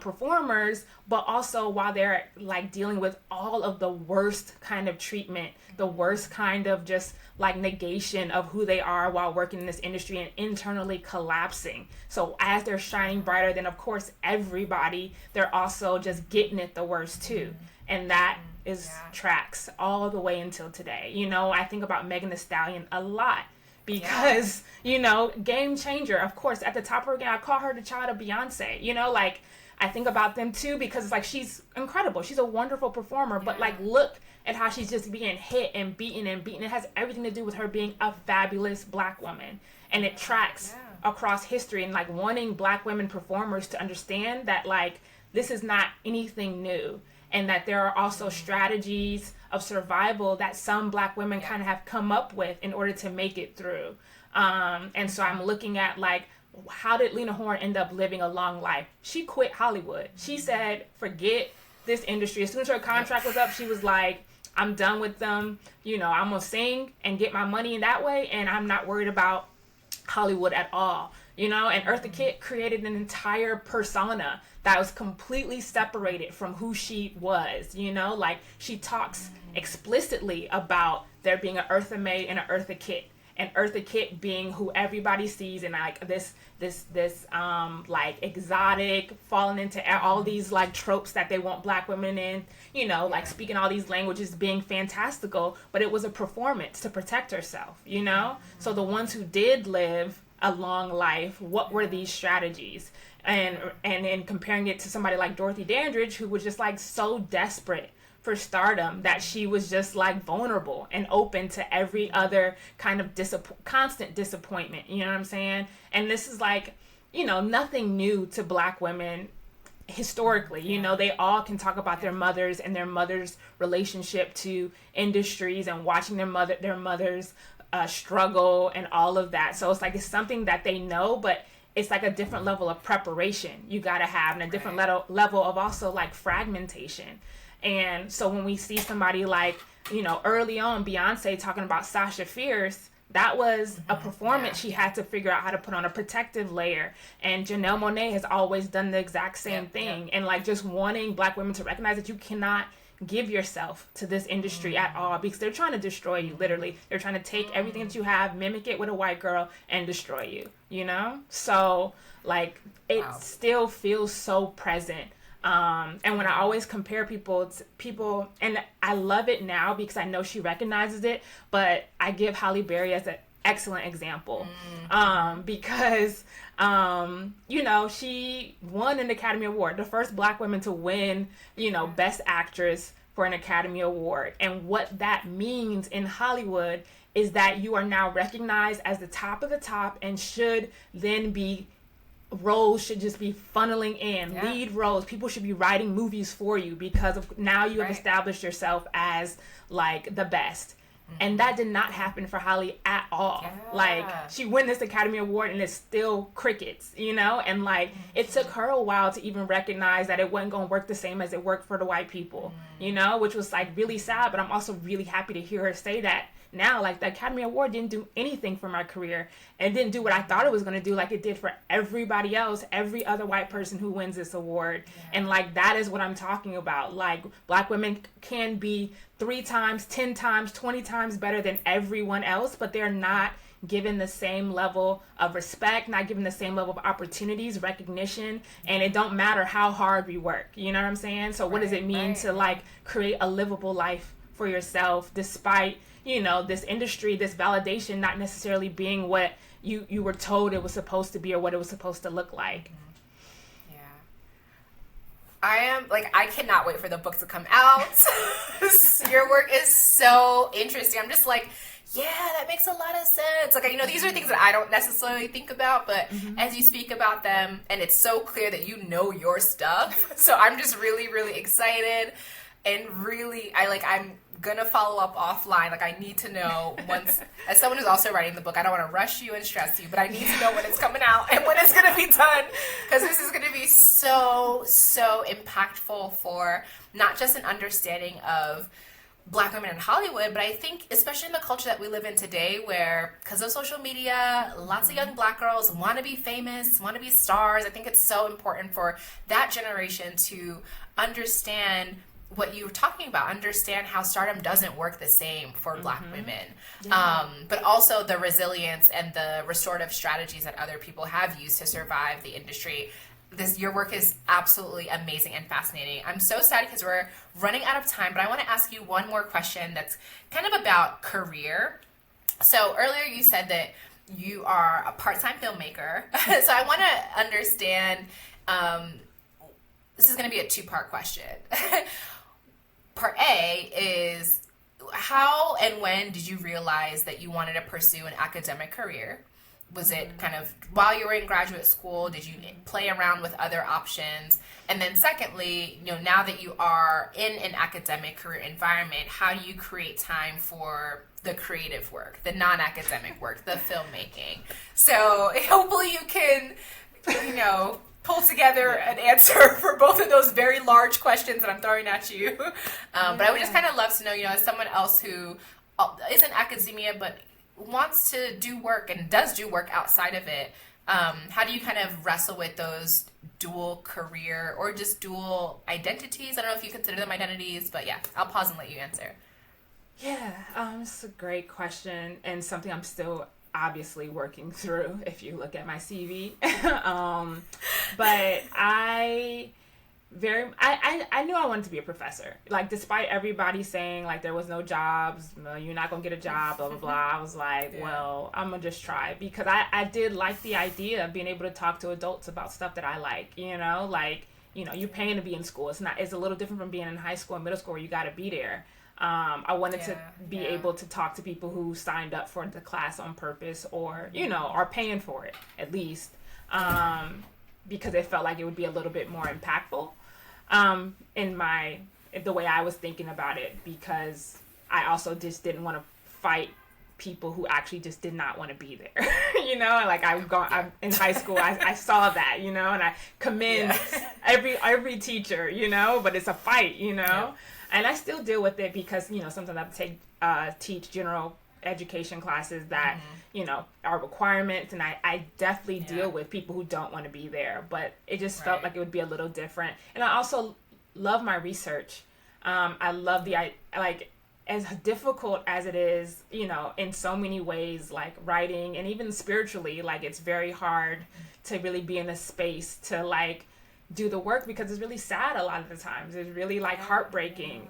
performers, but also while they're like dealing with all of the worst kind of treatment, the worst kind of just like negation of who they are while working in this industry and internally collapsing. So as they're shining brighter, then of course everybody, they're also just getting it the worst too. And that is tracks all the way until today. I think about Megan Thee Stallion a lot because, game changer. Of course, at the top of her game, I call her the child of Beyonce. Like I think about them too because it's like she's incredible. She's a wonderful performer, but like look at how she's just being hit and beaten and beaten. It has everything to do with her being a fabulous Black woman. And it tracks across history and like wanting Black women performers to understand that like this is not anything new. And that there are also strategies of survival that some Black women kind of have come up with in order to make it through. And so I'm looking at like, how did Lena Horne end up living a long life? She quit Hollywood. She said, forget this industry. As soon as her contract was up, she was like, I'm done with them. I'm going to sing and get my money in that way. And I'm not worried about Hollywood at all. And Eartha Kitt created an entire persona that was completely separated from who she was, like she talks explicitly about there being an Eartha Mae and an Eartha Kitt, and Eartha Kitt being who everybody sees and like this like exotic, falling into all these like tropes that they want Black women in, like speaking all these languages, being fantastical, but it was a performance to protect herself, So the ones who did live a long life, what were these strategies? And in comparing it to somebody like Dorothy Dandridge, who was just like so desperate for stardom that she was just like vulnerable and open to every other kind of constant disappointment. You know what I'm saying? And this is like, nothing new to Black women historically. They all can talk about their mothers and their mothers' relationship to industries and watching their mothers struggle and all of that. So it's like it's something that they know, but it's like a different level of preparation you got to have and a different level of also like fragmentation. And so when we see somebody like, early on Beyonce talking about Sasha Fierce, that was a performance she had to figure out how to put on a protective layer. And Janelle Monáe has always done the exact same thing. And like just wanting Black women to recognize that you cannot give yourself to this industry at all because they're trying to destroy you, literally. They're trying to take everything that you have, mimic it with a white girl, and destroy you, So, like, it still feels so present. And when I always compare people, and I love it now because I know she recognizes it, but I give Halle Berry as an excellent example. Because, she won an Academy Award, the first Black woman to win, Best Actress for an Academy Award. And what that means in Hollywood is that you are now recognized as the top of the top and should then be roles should just be funneling in, lead roles. People should be writing movies for you because of now you have established yourself as like the best. And that did not happen for Halle at all. Like she won this Academy Award and it's still crickets, and like it took her a while to even recognize that it wasn't going to work the same as it worked for the white people, which was like really sad. But I'm also really happy to hear her say that now. Like the Academy Award didn't do anything for my career and didn't do what I thought it was going to do like it did for everybody else, every other white person who wins this award. And like that is what I'm talking about. Like Black women can be 3 times, 10 times, 20 times better than everyone else, but they're not given the same level of respect, not given the same level of opportunities, recognition, and it don't matter how hard we work. You know what I'm saying? So what does it mean to like create a livable life for yourself despite, this industry, this validation not necessarily being what you were told it was supposed to be or what it was supposed to look like? I cannot wait for the book to come out. Your work is so interesting. I'm just like, yeah, that makes a lot of sense. Like, these are things that I don't necessarily think about, but as you speak about them, and it's so clear that you know your stuff. So I'm just really, really excited. And really, I'm gonna follow up offline. Like, I need to know once, as someone who's also writing the book, I don't want to rush you and stress you, but I need to know when it's coming out and when it's gonna be done, because this is gonna be so impactful for not just an understanding of Black women in Hollywood, but I think especially in the culture that we live in today, where because of social media, lots of young Black girls want to be famous, want to be stars. I think it's so important for that generation to understand what you were talking about, understand how stardom doesn't work the same for Black women, but also the resilience and the restorative strategies that other people have used to survive the industry. Your work is absolutely amazing and fascinating. I'm so sad because we're running out of time, but I want to ask you one more question that's kind of about career. So earlier you said that you are a part-time filmmaker. So I want to understand, this is going to be a two-part question. Part A is, how and when did you realize that you wanted to pursue an academic career? Was it kind of while you were in graduate school? Did you play around with other options? And then secondly, now that you are in an academic career environment, how do you create time for the creative work, the non-academic work, the filmmaking? So hopefully you can, pull together an answer for both of those very large questions that I'm throwing at you. But I would just kind of love to know, as someone else who is in academia but wants to do work and does do work outside of it, how do you kind of wrestle with those dual career or just dual identities? I don't know if you consider them identities, but yeah, I'll pause and let you answer. Yeah, it's a great question and something I'm still obviously working through if you look at my CV. But I knew I wanted to be a professor. Like, despite everybody saying, like, there was no jobs, you're not going to get a job, blah, blah, blah. I was like, well, I'm going to just try. Because I did like the idea of being able to talk to adults about stuff that I like, you're paying to be in school. It's a little different from being in high school and middle school where you got to be there. I wanted to be able to talk to people who signed up for the class on purpose or, are paying for it, at least, because it felt like it would be a little bit more impactful. In the way I was thinking about it, because I also just didn't want to fight people who actually just did not want to be there. I'm in high school, I saw that, and I commend every teacher, but it's a fight, and I still deal with it because, sometimes I teach general education classes that, are requirements, and I definitely deal with people who don't want to be there, but it just felt like it would be a little different. And I also love my research. I love as difficult as it is, in so many ways, like writing and even spiritually, like it's very hard to really be in a space to do the work because it's really sad a lot of the times. It's really heartbreaking.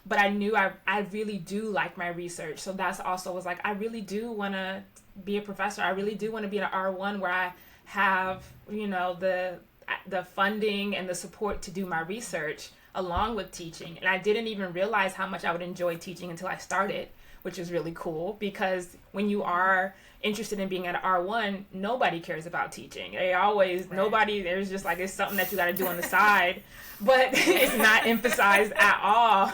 But I knew I really do like my research. So that's also was I really do want to be a professor. I really do want to be an R1 where I have, the funding and the support to do my research along with teaching. And I didn't even realize how much I would enjoy teaching until I started, which is really cool because when you are interested in being at R1, nobody cares about teaching. There's just it's something that you got to do on the side, but it's not emphasized at all.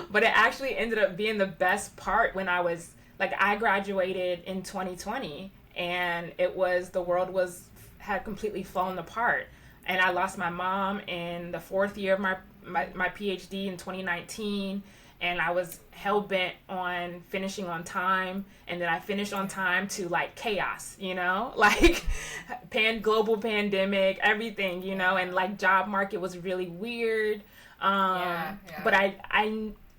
But it actually ended up being the best part when I was, I graduated in 2020 and the world had completely fallen apart. And I lost my mom in the fourth year of my Ph.D. in 2019. And I was hell-bent on finishing on time. And then I finished on time to, chaos, global pandemic, everything, and, job market was really weird. But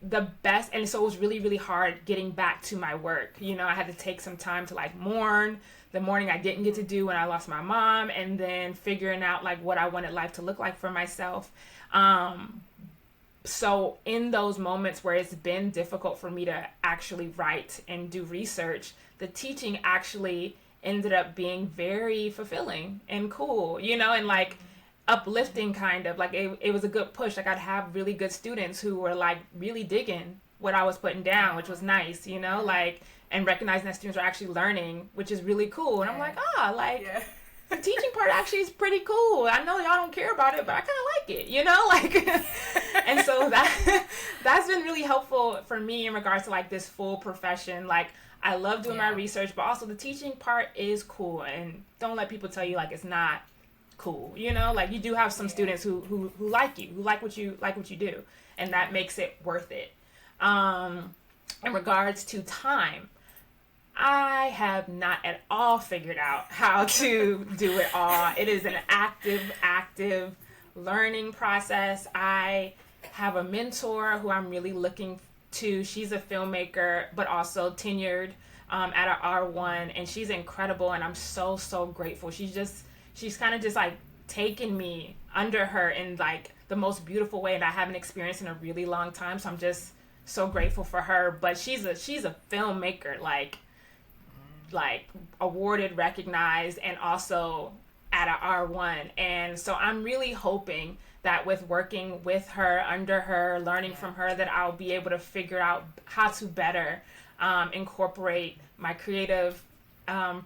the best, and so it was really, really hard getting back to my work. I had to take some time to, mourn the mourning I didn't get to do when I lost my mom, and then figuring out, what I wanted life to look like for myself. So in those moments where it's been difficult for me to actually write and do research, the teaching actually ended up being very fulfilling and cool, and uplifting kind of. It was a good push. I'd have really good students who were really digging what I was putting down, which was nice, and recognizing that students are actually learning, which is really cool. And I'm the teaching part actually is pretty cool. I know y'all don't care about it, but I kind of like it, and so that's been really helpful for me in regards to like this full profession. Like, I love doing my research, but also the teaching part is cool, and don't let people tell you like it's not cool. Like, you do have some students who like you, who like what you do, and that makes it worth it. In regards to time, I have not at all figured out how to do it all. It is an active learning process. I have a mentor who I'm really looking to. She's a filmmaker, but also tenured at a R1, and she's incredible, and I'm so grateful. She's kind of just like taken me under her in like the most beautiful way, and I haven't experienced in a really long time. So I'm just so grateful for her. But she's a filmmaker, like awarded, recognized, and also at a R1. And so I'm really hoping that with working with her, under her, learning from her, that I'll be able to figure out how to better incorporate my creative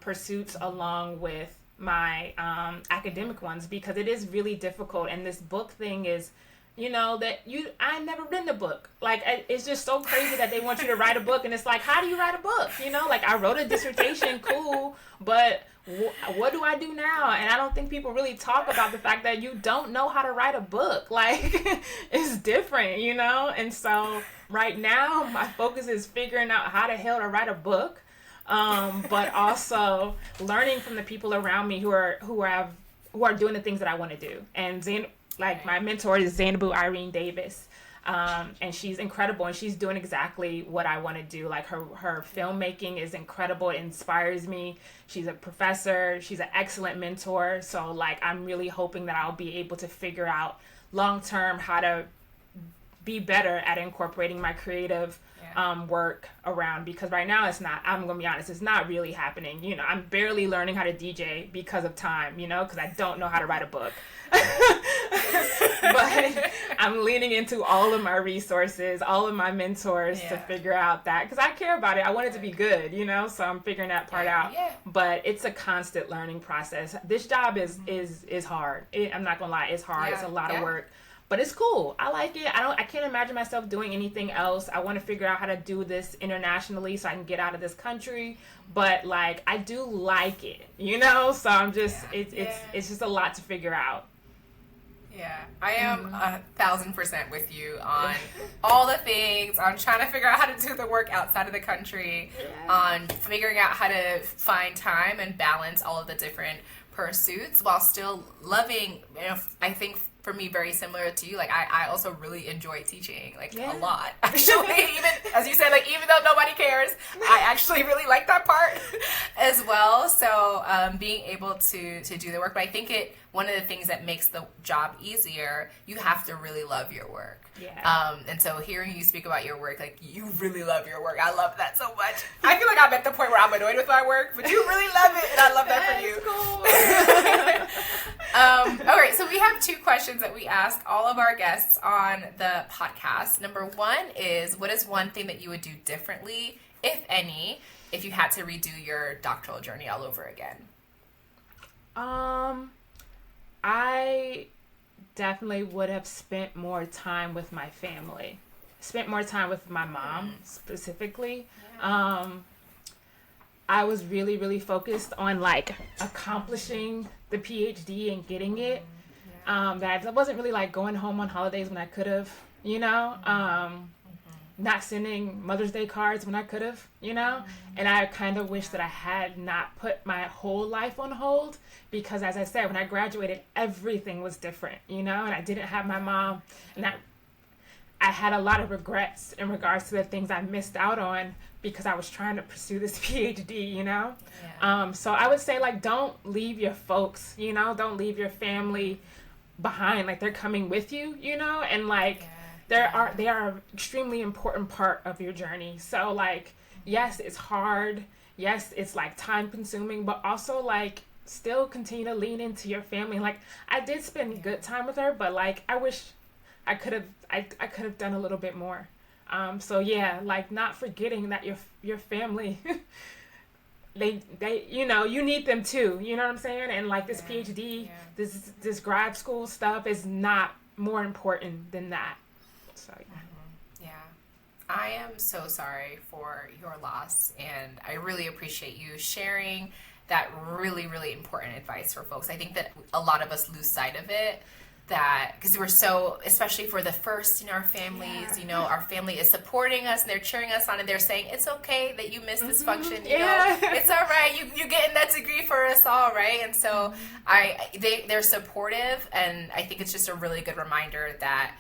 pursuits along with my academic ones, because it is really difficult. And this book thing is, I've never written a book. Like, it's just so crazy that they want you to write a book, and it's like, how do you write a book? Like, I wrote a dissertation, cool, but what do I do now? And I don't think people really talk about the fact that you don't know how to write a book. Like, it's different, And so right now, my focus is figuring out how the hell to write a book, but also learning from the people around me who are doing the things that I want to do. And my mentor is Zainabu Irene Davis, and she's incredible, and she's doing exactly what I want to do. Like, her filmmaking is incredible. It inspires me. She's a professor. She's an excellent mentor. So, like, I'm really hoping that I'll be able to figure out long-term how to be better at incorporating my creative work around, because right now I'm going to be honest, it's not really happening. I'm barely learning how to DJ because of time, because I don't know how to write a book. But I'm leaning into all of my resources, all of my mentors to figure out that, because I care about it. I want it to be good, so I'm figuring that part out. But it's a constant learning process. This job is hard. I'm not gonna lie, it's hard. It's a lot of work, but it's cool. I like it. I can't imagine myself doing anything else. I want to figure out how to do this internationally so I can get out of this country. But like, I do like it, so I'm just, it's just a lot to figure out. Yeah, I am 1,000% with you on all the things, on trying to figure out how to do the work outside of the country, on figuring out how to find time and balance all of the different pursuits while still loving, I think for me, very similar to you, like, I also really enjoy teaching, like, a lot, actually. Even, as you said, like, even though nobody cares, I actually really like that part as well. So being able to do the work, but I think one of the things that makes the job easier, you have to really love your work. And so hearing you speak about your work, like, you really love your work. I love that so much. I feel like I'm at the point where I'm annoyed with my work, but you really love it, and I love that for you. Cool. All right, so we have 2 questions that we ask all of our guests on the podcast. Number 1 is, what is one thing that you would do differently, if any, if you had to redo your doctoral journey all over again? I definitely would have spent more time with my family. Spent more time with my mom, specifically. I was really, really focused on, like, accomplishing the Ph.D. and getting it. That I wasn't really, like, going home on holidays when I could have, not sending Mother's Day cards when I could have, and I kind of wish that I had not put my whole life on hold, because as I said, when I graduated, everything was different, and I didn't have my mom, and I had a lot of regrets in regards to the things I missed out on because I was trying to pursue this PhD, so I would say, like, don't leave your folks, don't leave your family behind, like, they're coming with you, and like, they are an extremely important part of your journey. So, like, yes, it's hard. Yes, it's, like, time consuming, but also, like, still continue to lean into your family. Like, I did spend good time with her, but, like, I wish I could have done a little bit more. So yeah, like, not forgetting that your family they you need them too, you know what I'm saying? And like this Yeah. PhD, Yeah. this grad school stuff is not more important than that. So Yeah. I am so sorry for your loss, and I really appreciate you sharing that really, really important advice for folks. I think that a lot of us lose sight of it, that because we're so, especially for the first in our families, our family is supporting us and they're cheering us on and they're saying it's okay that you missed this function, it's all right, you're getting that degree for us all, right? And so they're supportive, and I think it's just a really good reminder that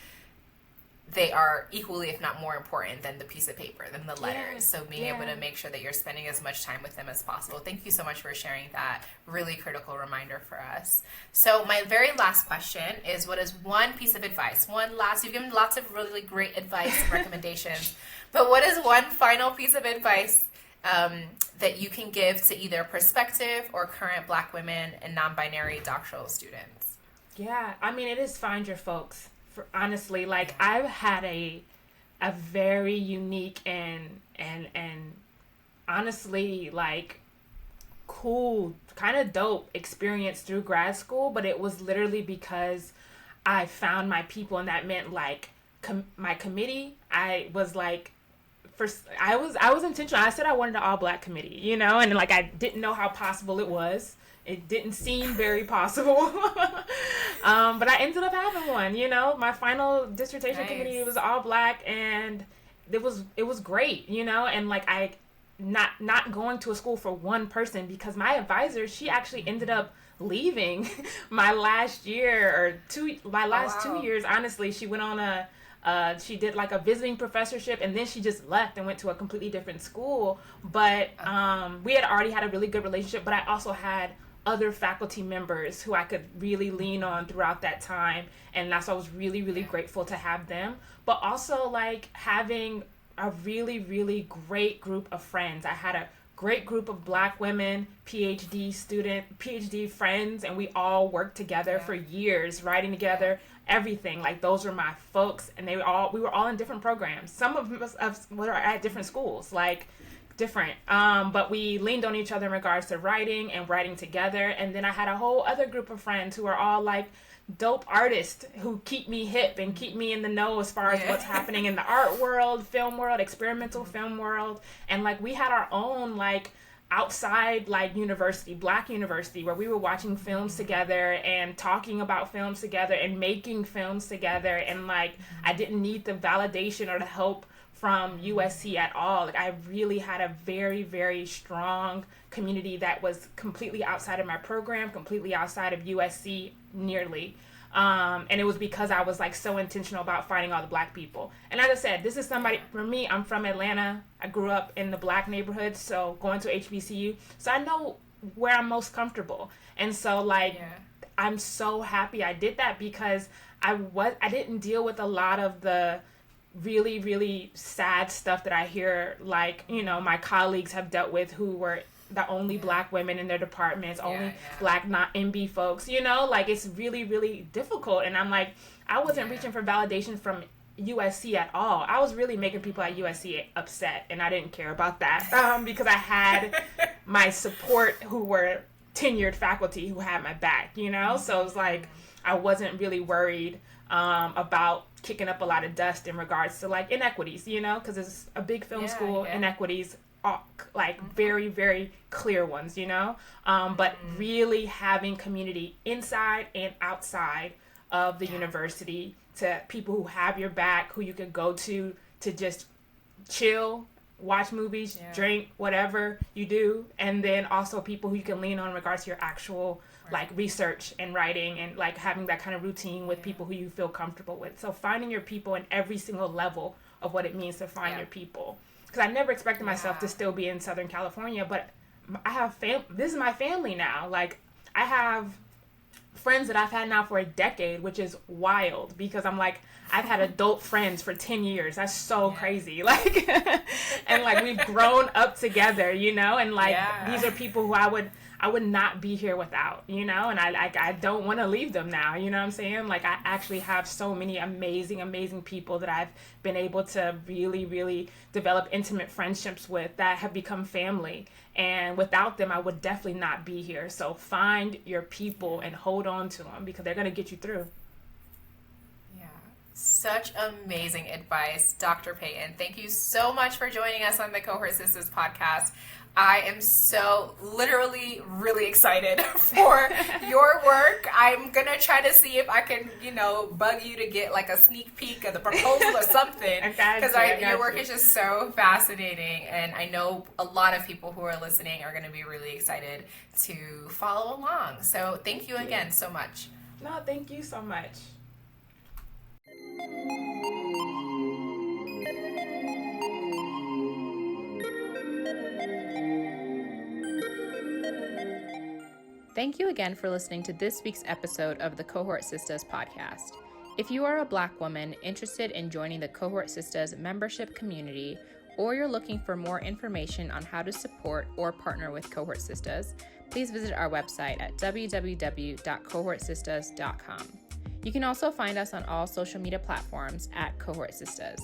they are equally, if not more important than the piece of paper, than the letters. So being able to make sure that you're spending as much time with them as possible. Thank you so much for sharing that really critical reminder for us. So my very last question is, what is one piece of advice? You've given lots of really great advice and recommendations, but what is one final piece of advice that you can give to either prospective or current Black women and non-binary doctoral students? Yeah, I mean, it is find your folks. Honestly, like I've had a very unique and honestly like cool, kind of dope experience through grad school, but it was literally because I found my people, and that meant like my committee. I was like, I was intentional. I said I wanted an all Black committee, and like I didn't know how possible it was. It didn't seem very possible, but I ended up having one. My final dissertation committee was all Black, and it was great, and like I not going to a school for one person, because my advisor, she actually ended up leaving my last year or 2 years. Honestly, she went on she did like a visiting professorship, and then she just left and went to a completely different school. But we had already had a really good relationship, but I also had other faculty members who I could really lean on throughout that time, and that's why I was really, really grateful to have them. But also like having a really, really great group of friends. I had a great group of Black women, PhD friends, and we all worked together for years, writing together, everything. Like those were my folks, and we were all in different programs. Some of us were at different schools, like different, but we leaned on each other in regards to writing and writing together. And then I had a whole other group of friends who are all like dope artists who keep me hip and keep me in the know as far as what's happening in the art world, film world, experimental film world. And like we had our own like outside like university, Black university, where we were watching films together and talking about films together and making films together. And like I didn't need the validation or the help from USC at all. Like I really had a very, very strong community that was completely outside of my program, completely outside of USC nearly. And it was because I was like so intentional about finding all the Black people. And as I said, this is somebody, for me, I'm from Atlanta. I grew up in the Black neighborhood, so going to HBCU. So I know where I'm most comfortable. And so like, I'm so happy I did that, because I didn't deal with a lot of the really, really sad stuff that I hear, like, my colleagues have dealt with, who were the only Black women in their departments, only Black not MB folks, like it's really, really difficult. And I'm like, I wasn't reaching for validation from USC at all. I was really making people at USC upset, and I didn't care about that because I had my support, who were tenured faculty who had my back, so it was like I wasn't really worried about kicking up a lot of dust in regards to like inequities, because it's a big film school, inequities, like very, very clear ones, but really having community inside and outside of the university, to people who have your back, who you could go to just chill, watch movies, drink, whatever you do, and then also people who you can lean on in regards to your actual like research and writing, and like having that kind of routine with people who you feel comfortable with. So finding your people in every single level of what it means to find your people. Because I never expected myself to still be in Southern California, but I have this is my family now. Like I have friends that I've had now for a decade, which is wild, because I'm like, I've had adult friends for 10 years. That's so crazy. Like, and and like we've grown up together, you know, and like these are people who I would not be here without, you know, and I don't want to leave them now, you know what I'm saying? Like I actually have so many amazing people that I've been able to really develop intimate friendships with that have become family. And without them, I would definitely not be here. So find your people and hold on to them because they're going to get you through. Such amazing advice, Dr. Payton. Thank you so much for joining us on the Cohort Sisters podcast. I am so literally really excited for your work. I'm going to try to see if I can, bug you to get like a sneak peek of the proposal or something. Because your work is just so fascinating. And I know a lot of people who are listening are going to be really excited to follow along. So thank you again so much. No, thank you so much. Thank you again for listening to this week's episode of the Cohort Sisters podcast. If you are a Black woman interested in joining the Cohort Sisters membership community, or you're looking for more information on how to support or partner with Cohort Sisters, please visit our website at www.cohortsisters.com. You can also find us on all social media platforms at Cohort Sisters.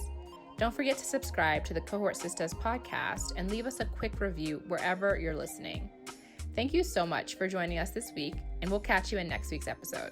Don't forget to subscribe to the Cohort Sisters podcast and leave us a quick review wherever you're listening. Thank you so much for joining us this week, and we'll catch you in next week's episode.